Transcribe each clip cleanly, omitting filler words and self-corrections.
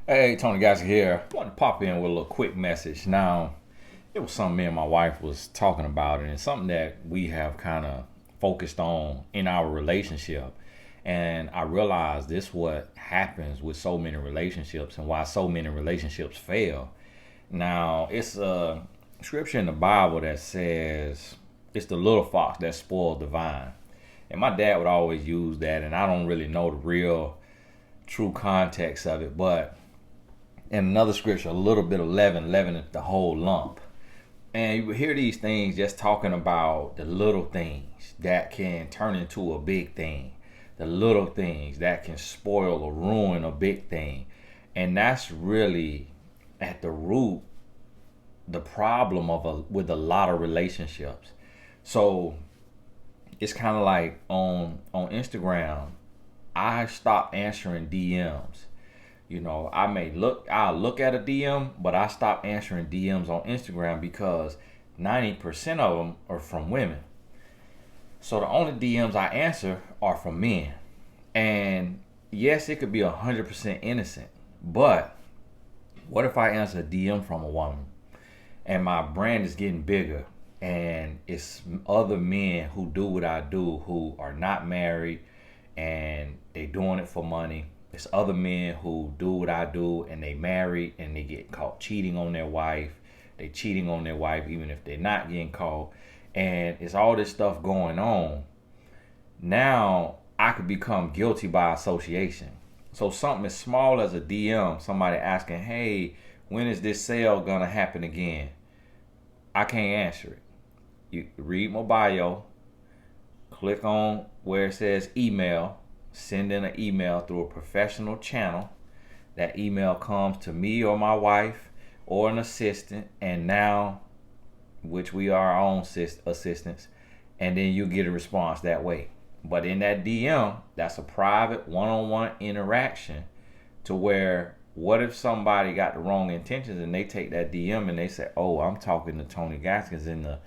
Hey, Tony Gasser here. I want to pop in with a little quick message. Now, it was something me and my wife was talking about, and it's something that we have kind of focused on in our relationship. And I realized this what happens with so many relationships and why so many relationships fail. Now, it's a scripture in the Bible that says it's the little fox that spoiled the vine. And my dad would always use that, and I don't really know the real true context of it, but in another scripture, a little bit of leaven the whole lump. And you hear these things just talking about the little things that can turn into a big thing, the little things that can spoil or ruin a big thing. And that's really at the root the problem with a lot of relationships. So it's kind of like on Instagram, I stopped answering DMs. I'll look at a DM, but I stop answering DMs on Instagram because 90% of them are from women. So the only DMs I answer are from men. And yes, it could be 100% innocent, but what if I answer a DM from a woman and my brand is getting bigger and it's other men who do what I do who are not married and they doing it for money. It's other men who do what I do and they married and they get caught cheating on their wife. They cheating on their wife even if they're not getting caught. And it's all this stuff going on. Now I could become guilty by association. So something as small as a DM, somebody asking, hey, when is this sale gonna happen again? I can't answer it. You read my bio, click on where it says email, send in an email through a professional channel. That email comes to me or my wife or an assistant, and now, which we are our own assistants, and then you get a response that way. But in that DM, that's a private one-on-one interaction to where what if somebody got the wrong intentions and they take that DM and they say, oh, I'm talking to Tony Gaskins in the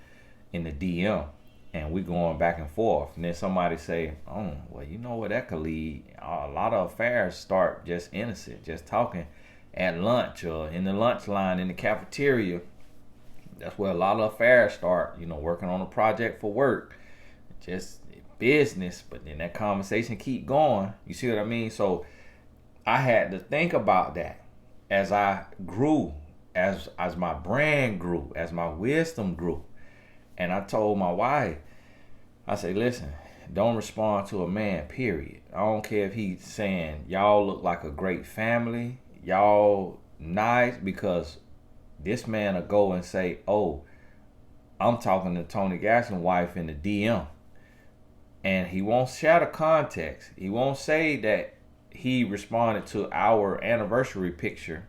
DM and we going back and forth, and then somebody say, oh, well, you know where that could lead. A lot of affairs start just innocent, just talking at lunch or in the lunch line in the cafeteria. That's where a lot of affairs start, working on a project for work, just business, but then that conversation keep going. You see what I mean? So I had to think about that as I grew, as my brand grew, as my wisdom grew. And I told my wife, I said, listen, don't respond to a man, period. I don't care if he's saying, y'all look like a great family, y'all nice, because this man will go and say, oh, I'm talking to Tony Gaskins' wife in the DM. And he won't share the context. He won't say that he responded to our anniversary picture.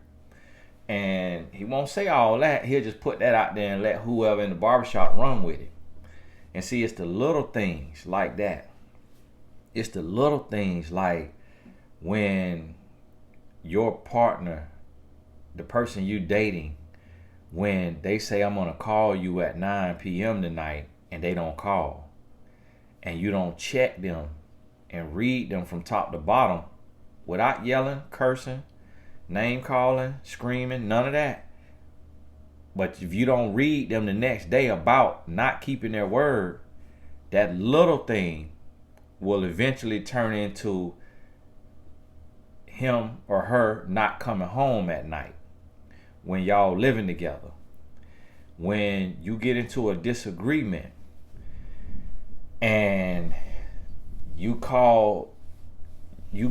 And he won't say all that. He'll just put that out there and let whoever in the barbershop run with it. And see, it's the little things like that. It's the little things like when your partner, the person you dating, when they say, I'm going to call you at 9 p.m. tonight, and they don't call. And you don't check them and read them from top to bottom without yelling, cursing, name calling, screaming, none of that. But if you don't read them the next day about not keeping their word, that little thing will eventually turn into him or her not coming home at night when y'all living together. When you get into a disagreement and you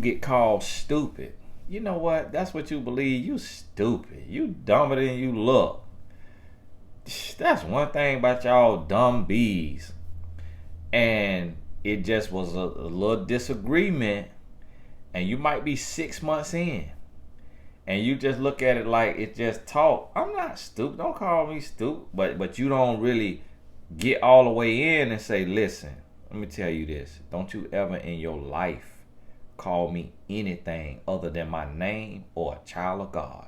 get called stupid. You know what? That's what you believe. You stupid. You dumber than you look. That's one thing about y'all dumb bees. And it just was a little disagreement, and you might be 6 months in, and you just look at it like it just talk. I'm not stupid. Don't call me stupid. But you don't really get all the way in and say, listen, let me tell you this. Don't you ever in your life call me anything other than my name or a child of God.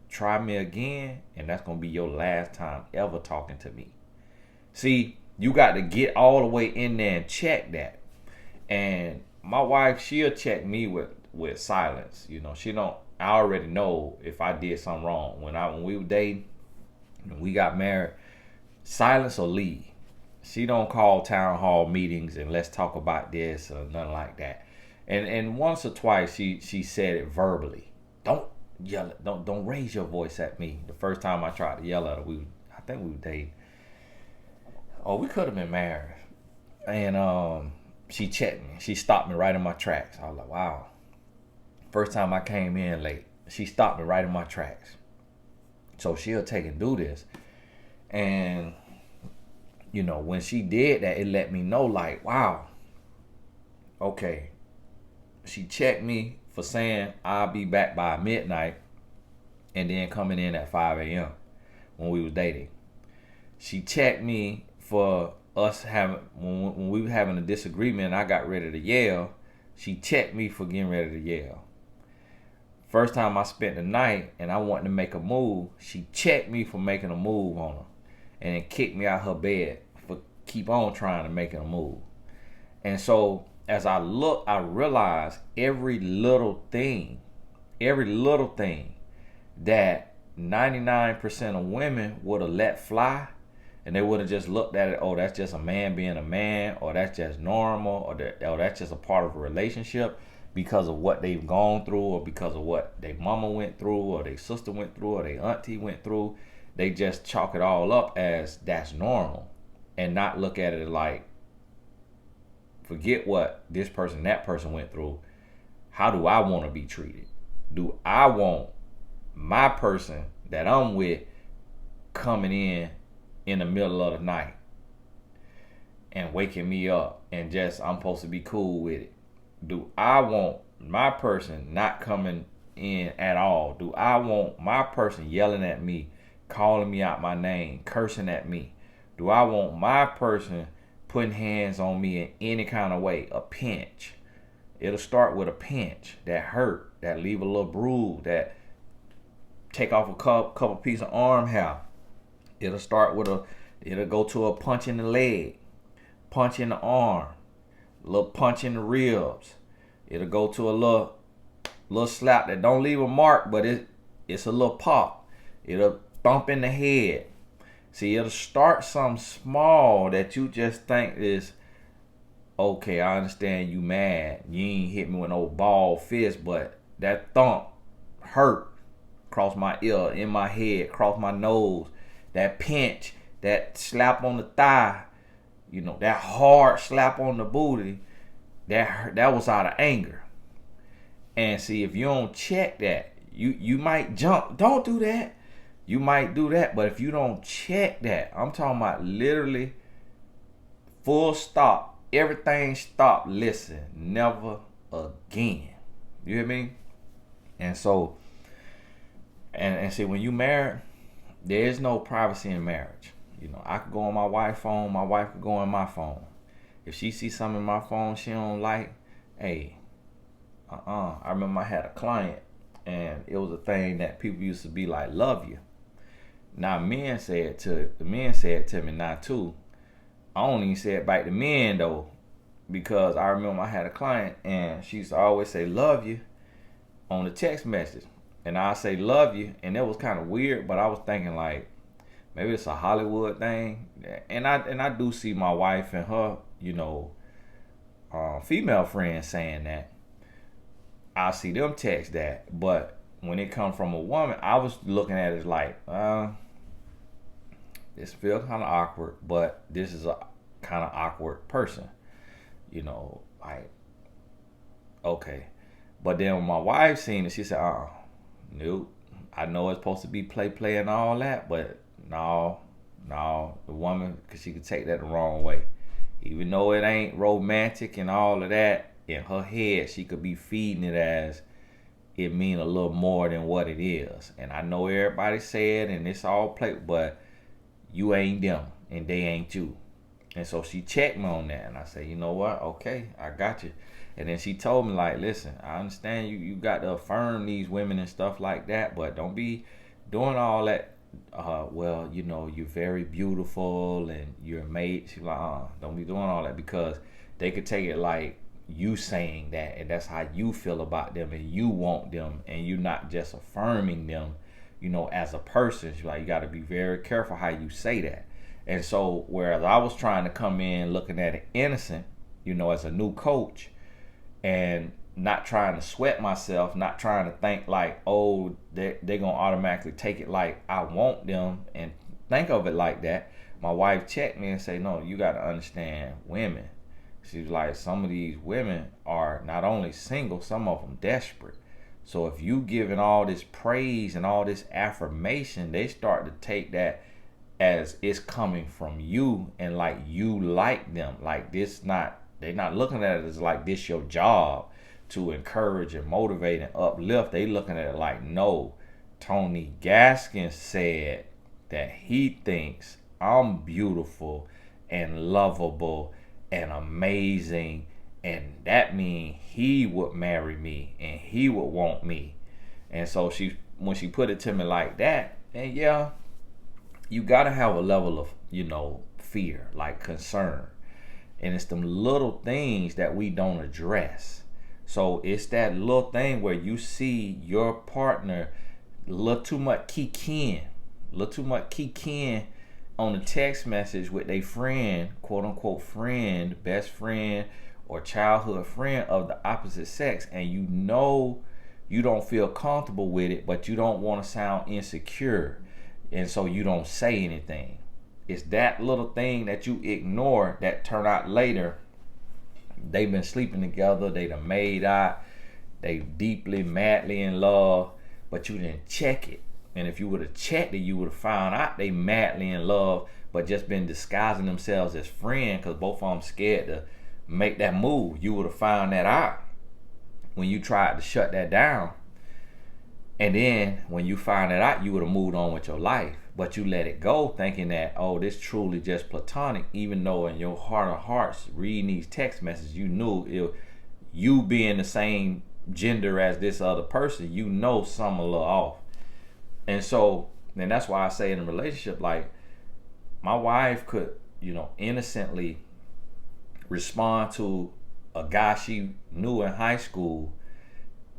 Try me again, and that's going to be your last time ever talking to me. See, you got to get all the way in there and check that. And my wife, she'll check me with with silence. You know, she don't. I already know if I did something wrong when we were dating, when we got married. Silence or leave. She don't call town hall meetings and let's talk about this or nothing like that. And once or twice she said it verbally. Don't yell. Don't raise your voice at me. The first time I tried to yell at her, I think we were dating. Oh, we could have been married. And she checked me. She stopped me right in my tracks. I was like, wow. First time I came in late, she stopped me right in my tracks. So she'll take and do this. And, you know, when she did that, it let me know, like, wow, okay. She checked me for saying I'll be back by midnight and then coming in at 5 a.m. when we was dating. She checked me for us having, when we were having a disagreement and I got ready to yell, she checked me for getting ready to yell. First time I spent the night and I wanted to make a move, she checked me for making a move on her and then kicked me out her bed for keep on trying to make a move. And so as I look, I realize every little thing that 99% of women would have let fly, and they would have just looked at it, oh, that's just a man being a man, or that's just normal, or that's just a part of a relationship because of what they've gone through, or because of what their mama went through, or their sister went through, or their auntie went through. They just chalk it all up as that's normal and not look at it like, forget what this person, that person went through. How do I want to be treated? Do I want my person that I'm with coming in the middle of the night and waking me up and just I'm supposed to be cool with it? Do I want my person not coming in at all? Do I want my person yelling at me, calling me out my name, cursing at me? Do I want my person putting hands on me in any kind of way? A pinch. It'll start with a pinch that hurt, that leave a little bruise, that take off a couple pieces of arm hair. It'll start with it'll go to a punch in the leg, punch in the arm, a little punch in the ribs. It'll go to a little slap that don't leave a mark, but it's a little pop. It'll thump in the head. See, it'll start something small that you just think is, okay, I understand you mad. You ain't hit me with no ball fist, but that thump hurt across my ear, in my head, across my nose. That pinch, that slap on the thigh, you know, that hard slap on the booty, that was out of anger. And see, if you don't check that, you might jump. Don't do that. You might do that, but if you don't check that, I'm talking about literally full stop, everything stop, listen, never again. You hear me? And so, and see, when you married, there is no privacy in marriage. You know, I could go on my wife's phone, my wife could go on my phone. If she sees something in my phone she don't like, hey, I remember I had a client and it was a thing that people used to be like, love you. Now the men said to me now too. I don't even say it back to men though, because I remember I had a client and she used to always say love you on the text message. And I say love you, and that was kind of weird, but I was thinking like maybe it's a Hollywood thing. And I do see my wife and her, you know, female friends saying that. I see them text that, but when it comes from a woman, I was looking at it like, this feels kind of awkward, but this is a kind of awkward person, you know, like, okay. But then when my wife seen it, she said, nope. I know it's supposed to be play and all that, but no, the woman, because she could take that the wrong way. Even though it ain't romantic and all of that, in her head, she could be feeding it as it mean a little more than what it is. And I know everybody said, and it's all play, but you ain't them, and they ain't you. And so she checked me on that, and I said, you know what? Okay, I got you. And then she told me, like, listen, I understand you got to affirm these women and stuff like that, but don't be doing all that. Well, you know, you're very beautiful and you're a mate. She's like, don't be doing all that, because they could take it like you saying that, and that's how you feel about them, and you want them, and you not just affirming them, as a person. Like, you got to be very careful how you say that. And so, whereas I was trying to come in looking at it innocent, as a new coach, and not trying to sweat myself, not trying to think like, oh, they're gonna automatically take it like I want them and think of it like that. My wife checked me and say, no, you got to understand women. She was like, some of these women are not only single, some of them desperate. So if you giving all this praise and all this affirmation, they start to take that as it's coming from you, and like you like them. Like they're not looking at it as like this your job to encourage and motivate and uplift. They looking at it like, no, Tony Gaskins said that he thinks I'm beautiful and lovable and amazing, and that means he would marry me and he would want me. And so when she put it to me like that, and yeah, you gotta have a level of fear, like concern, and it's them little things that we don't address. So it's that little thing where you see your partner a little too much kikiing on the text message with a friend, quote unquote friend, best friend, or childhood friend of the opposite sex, and you don't feel comfortable with it, but you don't want to sound insecure, and so you don't say anything. It's that little thing that you ignore that turn out later. They've been sleeping together, they done made out, they deeply, madly in love, but you didn't check it. And if you would have checked it, you would have found out they madly in love, but just been disguising themselves as friends because both of them scared to make that move. You would have found that out when you tried to shut that down. And then when you find that out, you would have moved on with your life. But you let it go thinking that, oh, this truly just platonic, even though in your heart of hearts, reading these text messages, you knew you being the same gender as this other person, something a little off. And so, and that's why I say in a relationship, like, my wife could, innocently respond to a guy she knew in high school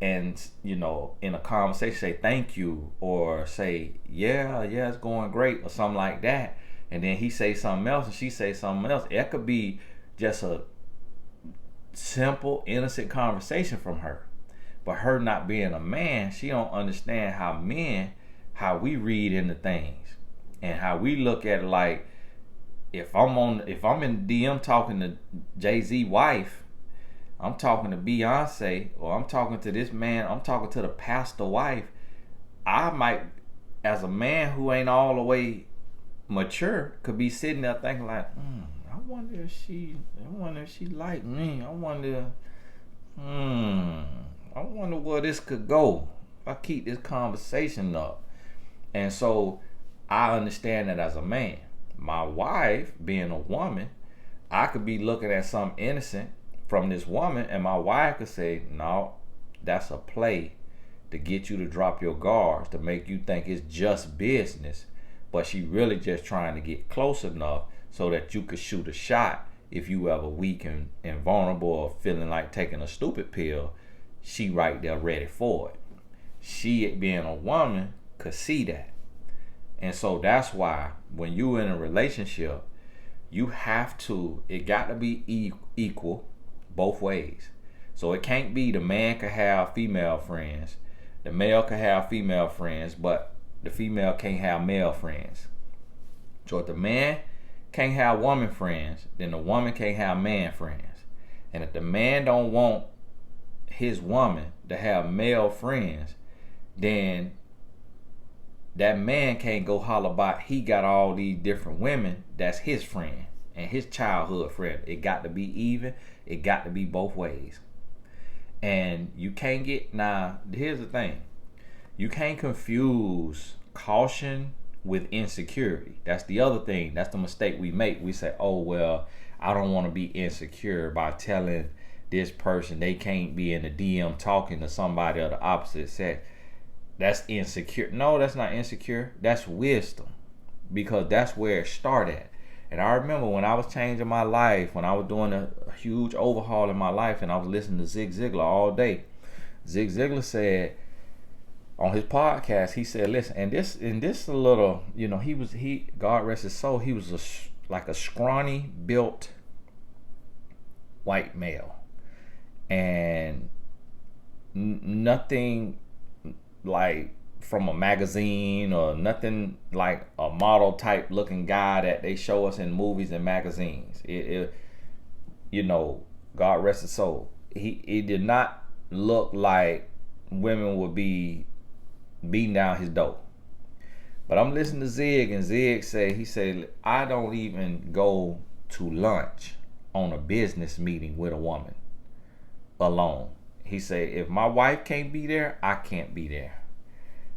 and, in a conversation say thank you, or say, yeah, it's going great, or something like that. And then he say something else and she say something else. It could be just a simple, innocent conversation from her. But her not being a man, she don't understand how we read into things and how we look at it. Like, if I'm in DM talking to Jay-Z wife, I'm talking to Beyonce, or I'm talking to this man, I'm talking to the pastor wife, I might, as a man who ain't all the way mature, could be sitting there thinking like, I wonder if she like me. I wonder where this could go if I keep this conversation up. And so I understand that as a man. My wife, being a woman, I could be looking at something innocent from this woman, and my wife could say, no, that's a play to get you to drop your guards, to make you think it's just business, but she really just trying to get close enough so that you could shoot a shot if you ever weak and vulnerable, or feeling like taking a stupid pill. She right there ready for it. She, being a woman, could see that. And so that's why when you in a relationship, it got to be equal both ways. So it can't be the man could have female friends, the male could have female friends, but the female can't have male friends. So if the man can't have woman friends, then the woman can't have man friends. And if the man don't want his woman to have male friends, then that man can't go holler about he got all these different women that's his friend and his childhood friend. It got to be even. It got to be both ways. And you can't here's the thing. You can't confuse caution with insecurity. That's the other thing. That's the mistake we make. We say, oh, well, I don't want to be insecure by telling this person they can't be in the DM talking to somebody of the opposite sex. That's insecure. No, that's not insecure. That's wisdom, because that's where it started. And I remember when I was changing my life, when I was doing a huge overhaul in my life, and I was listening to Zig Ziglar all day. Zig Ziglar said on his podcast, he said, listen, and this a little, he God rest his soul, he was like a scrawny built white male, and nothing like from a magazine or nothing like a model type looking guy that they show us in movies and magazines. God rest his soul. He did not look like women would be beating down his door. But I'm listening to Zig, and Zig said, I don't even go to lunch on a business meeting with a woman alone. He said, if my wife can't be there, I can't be there.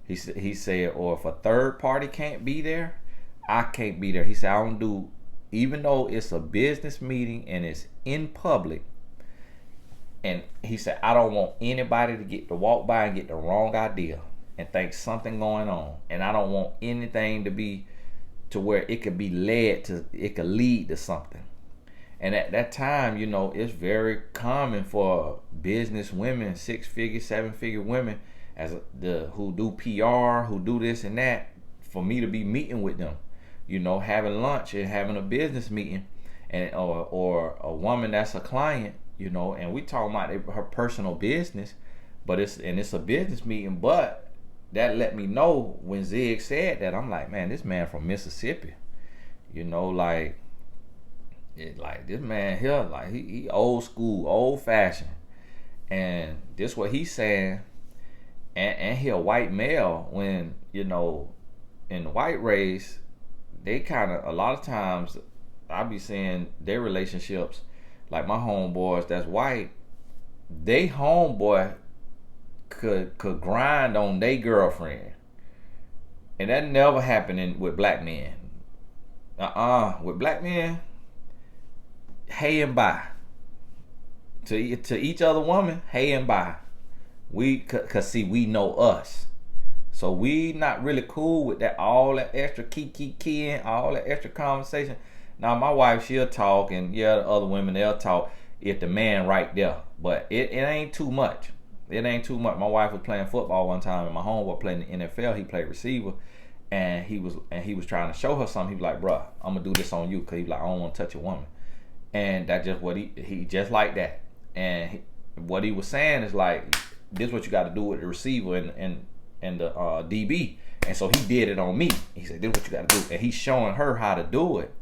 He said, or if a third party can't be there, I can't be there. He said, I don't do, even though it's a business meeting and it's in public, and he said, I don't want anybody to walk by and get the wrong idea and think something going on. And I don't want anything to be to where it could lead to something. And at that time, it's very common for business women, 6-figure, 7-figure women, who do PR, who do this and that, for me to be meeting with them, having lunch and having a business meeting, and or a woman that's a client, and we talking about her personal business, but it's a business meeting. But that let me know when Zig said that, I'm like, man, this man from Mississippi, like this man here, like he old school, old fashioned, and this what he's saying. And he a white male, when, in the white race, they kind of, a lot of times, I be seeing their relationships, like my homeboys that's white, they homeboy could grind on their girlfriend. And that never happened with black men. With black men, hey and bye. To each other woman, hey and bye. Cause see, we know us, so we not really cool with that, all that extra keying, all that extra conversation. Now my wife, she'll talk, and the other women, they'll talk if the man right there, but it ain't too much. It ain't too much. My wife was playing football one time, and my homeboy playing in the NFL. He played receiver, and he was trying to show her something. He was like, bruh, I'm gonna do this on you, cause he was like, I don't want to touch a woman. And that's just what he just like that. And what he was saying is like, this is what you got to do with the receiver and the DB. And so he did it on me. He said, this is what you got to do. And he's showing her how to do it.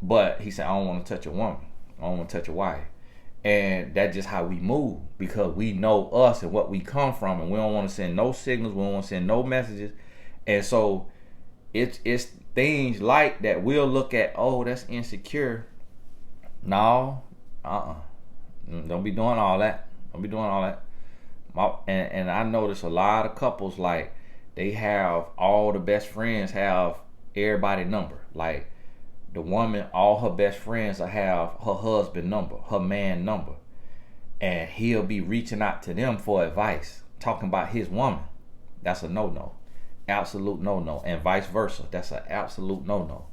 But he said, I don't want to touch a woman. I don't want to touch a wife. And that's just how we move, because we know us and what we come from, and we don't want to send no signals. We don't want to send no messages. And so it's things like that we'll look at, oh, that's insecure. No, don't be doing all that. Don't be doing all that. And I notice a lot of couples, like, they have all the best friends have everybody number. Like, the woman, all her best friends will have her husband number, her man number, and he'll be reaching out to them for advice, talking about his woman. That's a no-no, absolute no-no. And vice versa, that's an absolute no-no,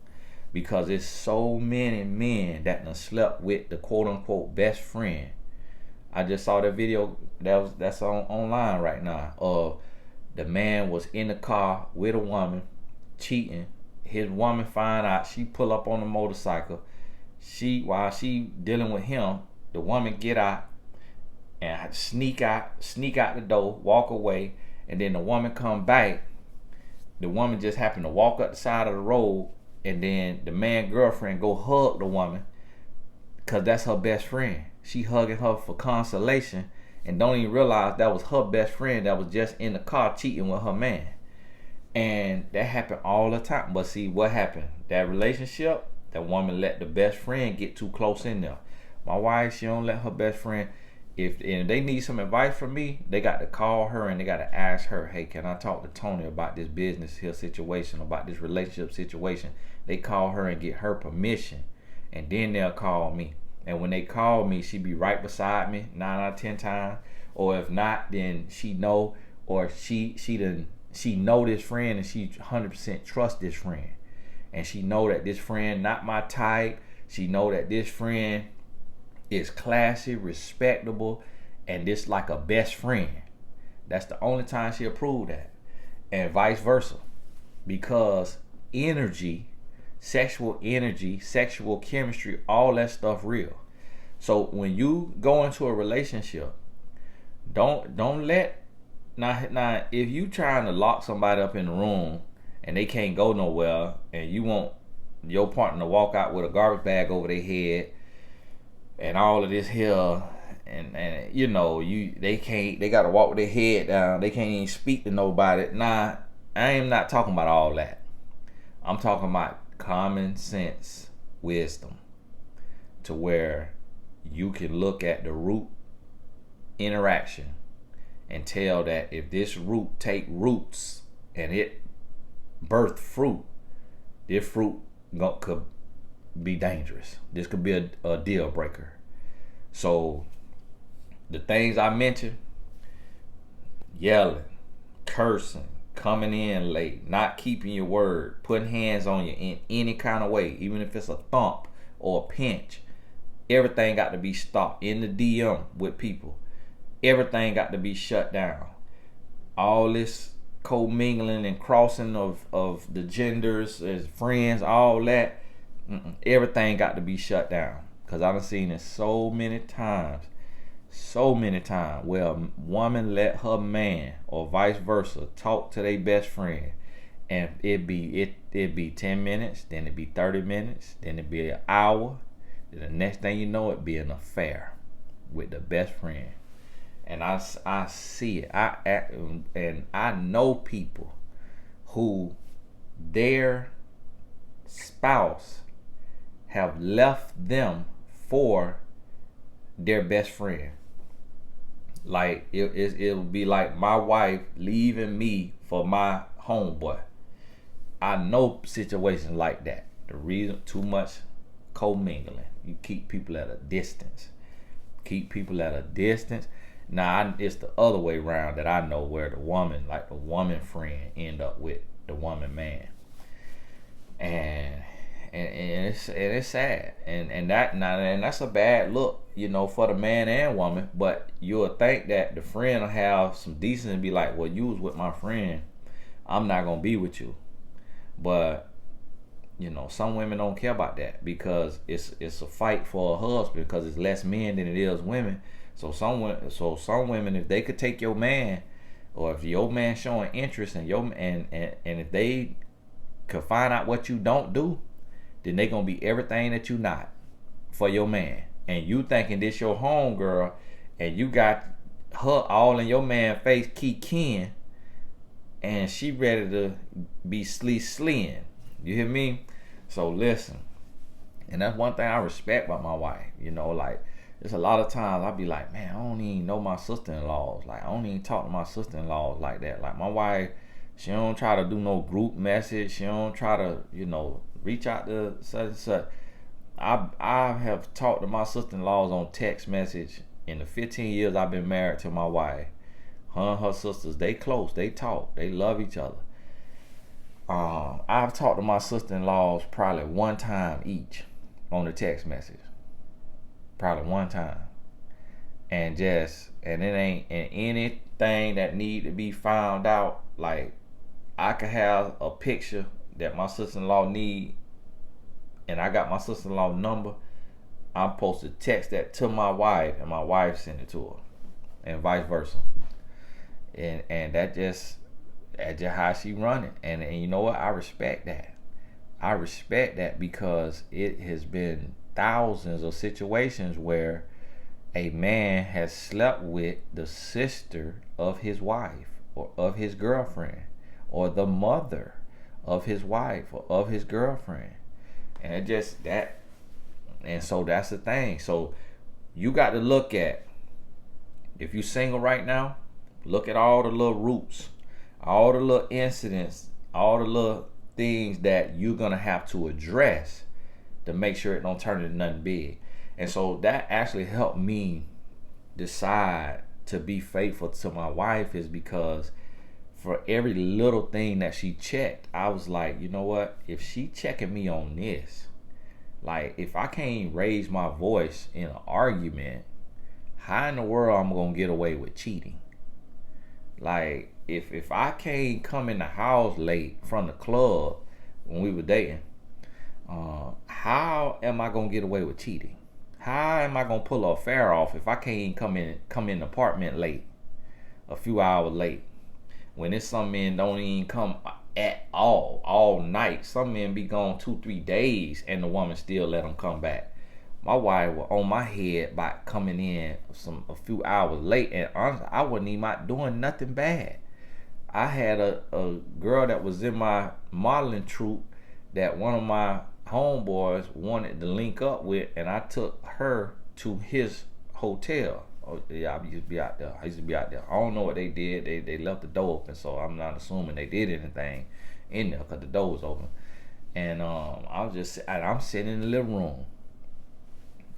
because it's so many men that done slept with the quote-unquote best friend. I just saw that video that's online right now of the man was in the car with a woman cheating. His woman find out, she pull up on the motorcycle. While she dealing with him, the woman get out and sneak out the door, walk away, and then the woman come back. The woman just happened to walk up the side of the road, and then the man girlfriend go hug the woman, cause that's her best friend. She hugging her for consolation, and don't even realize that was her best friend that was just in the car cheating with her man. And that happened all the time. But see what happened? That relationship, that woman let the best friend get too close in there. My wife, she don't let her best friend. If they need some advice from me, they got to call her and they got to ask her, hey, can I talk to Tony about this business here situation, about this relationship situation? They call her and get her permission, and then they'll call me. And when they call me, she be right beside me 9 out of 10 times. Or if not, then she know, or she know this friend, and she 100% trust this friend. and she know that this friend not my type. She know that this friend is classy, respectable, and this like a best friend. That's the only time she approved that. And vice versa. Because energy, sexual chemistry, all that stuff real. So when you go into a relationship, don't let now if you trying to lock somebody up in the room and they can't go nowhere, and you want your partner to walk out with a garbage bag over their head and all of this here, and you know, they gotta walk with their head down, they can't even speak to nobody. Nah, I am not talking about all that. I'm talking about common sense wisdom, to where you can look at the root interaction and tell that if this root take roots and it birth fruit, this fruit could be dangerous. This could be a deal breaker. So the things I mentioned, yelling, cursing, coming in late, not keeping your word, putting hands on you in any kind of way, even if it's a thump or a pinch, everything got to be stopped. In the DM with people, everything got to be shut down. All this co-mingling and crossing of the genders as friends, all that, everything got to be shut down. Because I done seen it so many times where a woman let her man or vice versa talk to their best friend, and it'd be 10 minutes, then it'd be 30 minutes, then it'd be an hour, then the next thing you know, it'd be an affair with the best friend. And I see it. I know people who their spouse have left them for their best friend. Like it'll be like my wife leaving me for my homeboy. I know situations like that. The reason, too much commingling. You keep people at a distance. Now it's the other way around that I know, where the woman friend end up with the woman man, and it's sad, and that's a bad look, you know, for the man and woman. But you'll think that the friend will have some decency and be like, well, you was with my friend, I'm not gonna be with you. But you know, some women don't care about that, because it's a fight for a husband, because it's less men than it is women. So some women, if they could take your man, or if your man showing interest in and if they could find out what you don't do, then they gonna be everything that you not for your man. And you thinking this your home girl, and you got her all in your man face keying, and she ready to be sleeing. You hear me? So listen, and that's one thing I respect about my wife. You know, like, there's a lot of times I be like, man, I don't even know my sister-in-laws. Like, I don't even talk to my sister-in-laws like that. Like, my wife, she don't try to do no group message. She don't try to, you know, reach out to such and such. I have talked to my sister-in-laws on text message in the 15 years I've been married to my wife. Her and her sisters, they close, they talk, they love each other. I've talked to my sister-in-laws probably one time each on the text message. Probably one time. And it ain't anything that need to be found out. Like, I could have a picture that my sister-in-law need, and I got my sister-in-law number. I'm supposed to text that to my wife, and my wife send it to her, and vice versa. And that's just how she run it. And you know what? I respect that. I respect that, because it has been thousands of situations where a man has slept with the sister of his wife, or of his girlfriend, or the mother of his wife, or of his girlfriend. And so that's the thing. So you got to look at, if you single right now, look at all the little roots, all the little incidents, all the little things that you're gonna have to address to make sure it don't turn into nothing big. And so that actually helped me decide to be faithful to my wife, is because for every little thing that she checked, I was like, you know what? If she checking me on this, like if I can't raise my voice in an argument, how in the world I'm gonna get away with cheating? Like if I can't come in the house late from the club when we were dating, how am I gonna get away with cheating? How am I gonna pull a affair off if I can't come in the apartment late, a few hours late? When it's some men don't even come at all night. Some men be gone 2-3 days and the woman still let them come back. My wife was on my head by coming in a few hours late, and honestly, I wasn't even out doing nothing bad. I had a girl that was in my modeling troupe that one of my homeboys wanted to link up with, and I took her to his hotel. Oh yeah, I used to be out there. I don't know what they did. They left the door open, so I'm not assuming they did anything in there because the door was open. And I'm sitting in the living room.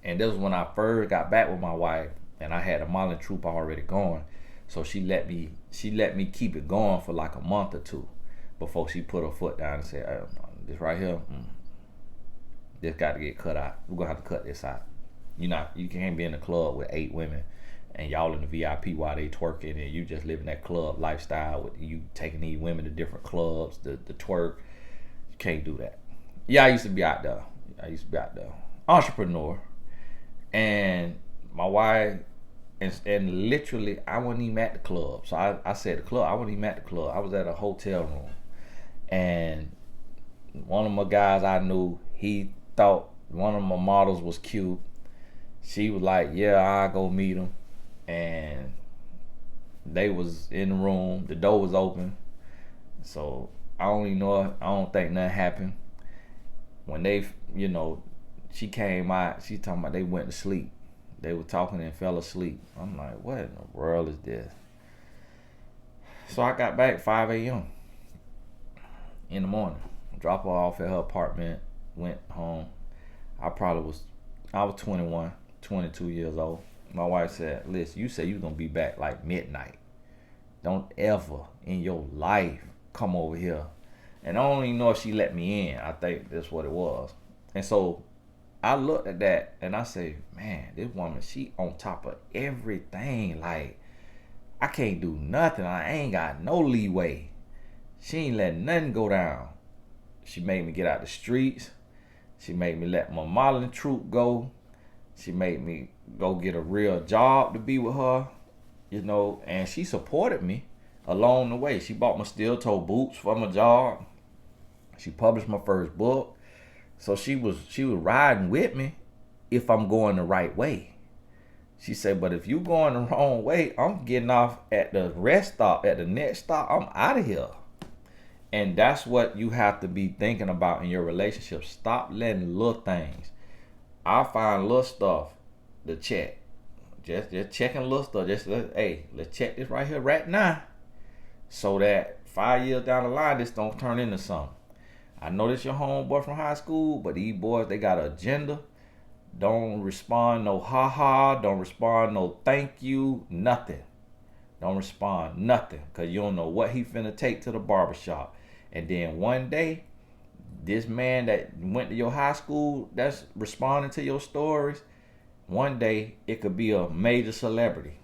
And this was when I first got back with my wife, and I had a modeling troupe already going. So she let me keep it going for like a month or two before she put her foot down and said, this right here, this got to get cut out. We're gonna have to cut this out. You can't be in the club with 8 women and y'all in the VIP while they twerking, and you just living that club lifestyle with you taking these women to different clubs, the twerk. You can't do that. Yeah, I used to be out there. Entrepreneur. And my wife, and literally, I wasn't even at the club. So I said the club, I wasn't even at the club. I was at a hotel room. And one of my guys I knew, he thought one of my models was cute. She was like, yeah, I'll go meet him. And they was in the room. The door was open. So I don't think nothing happened. When they, she came out, she talking about they went to sleep. They were talking and fell asleep. I'm like, what in the world is this? So I got back 5 a.m. in the morning. Drop her off at her apartment, went home. I was 21, 22 years old. My wife said, listen, you said you was going to be back like midnight. Don't ever in your life come over here. And I don't even know if she let me in. I think that's what it was. And so I looked at that and I say, man, this woman, she on top of everything. Like, I can't do nothing. I ain't got no leeway. She ain't letting nothing go down. She made me get out the streets. She made me let my modeling troupe go. She made me go get a real job to be with her, and she supported me along the way. She bought my steel-toe boots for my job. She published my first book. So she was riding with me if I'm going the right way. She said, but if you going the wrong way, I'm getting off at the rest stop, at the next stop, I'm out of here. And that's what you have to be thinking about in your relationship. Stop letting little things. I find little stuff to check. Just checking little stuff. Let's check this right here right now. So that 5 years down the line, this don't turn into something. I know this your homeboy from high school, but these boys, they got an agenda. Don't respond no ha-ha. Don't respond no thank you. Nothing. Don't respond nothing. Because you don't know what he finna take to the barbershop. And then one day, this man that went to your high school that's responding to your stories, one day it could be a major celebrity.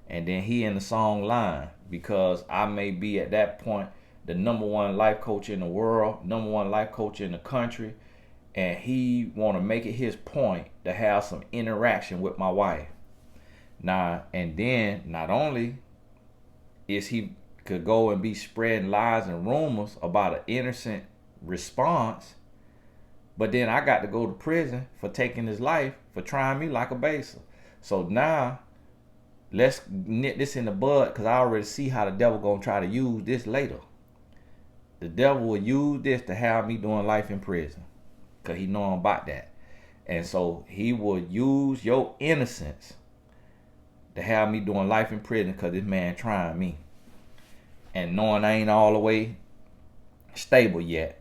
And then he in the song line, because I may be at that point the #1 life coach in the world, #1 life coach in the country, and he want to make it his point to have some interaction with my wife. Now, and then not only is he could go and be spreading lies and rumors about an innocent response, but then I got to go to prison for taking his life for trying me like a baser. So now let's nip this in the bud, because I already see how the devil gonna try to use this later. The devil will use this to have me doing life in prison, because he know I'm about that. And so he will use your innocence to have me doing life in prison, because this man trying me. And knowing I ain't all the way stable yet,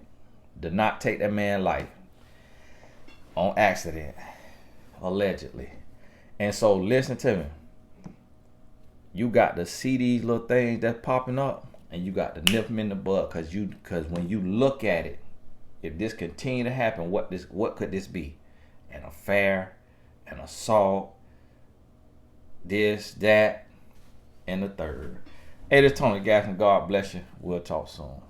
to not take that man's life on accident, allegedly. And so listen to me. You got to see these little things that's popping up, and you got to nip them in the bud, because when you look at it, if this continue to happen, what could this be? An affair, an assault, this, that, and the third. Hey, this is Tony Gaffney. God bless you. We'll talk soon.